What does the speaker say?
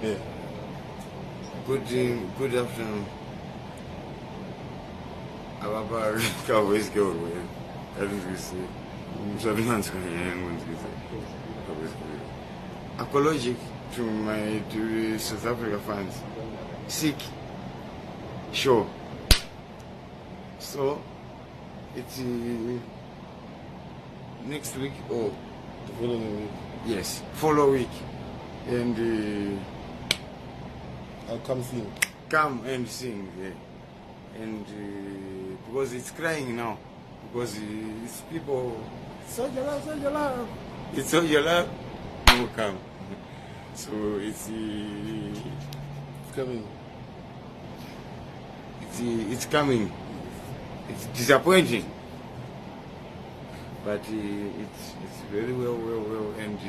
Yeah. Good afternoon. Ababa Cowboys go away. I don't see. Shabiman's going apologic to the South Africa fans. Sick. Sure. So it's next week or The following week. yes, follow week, and I'll come sing. come and sing, yeah. And because it's crying now, because it's people, Soldier love, it's Soldier love, no come. So it's Coming. it's coming. It's disappointing, but it's very well, and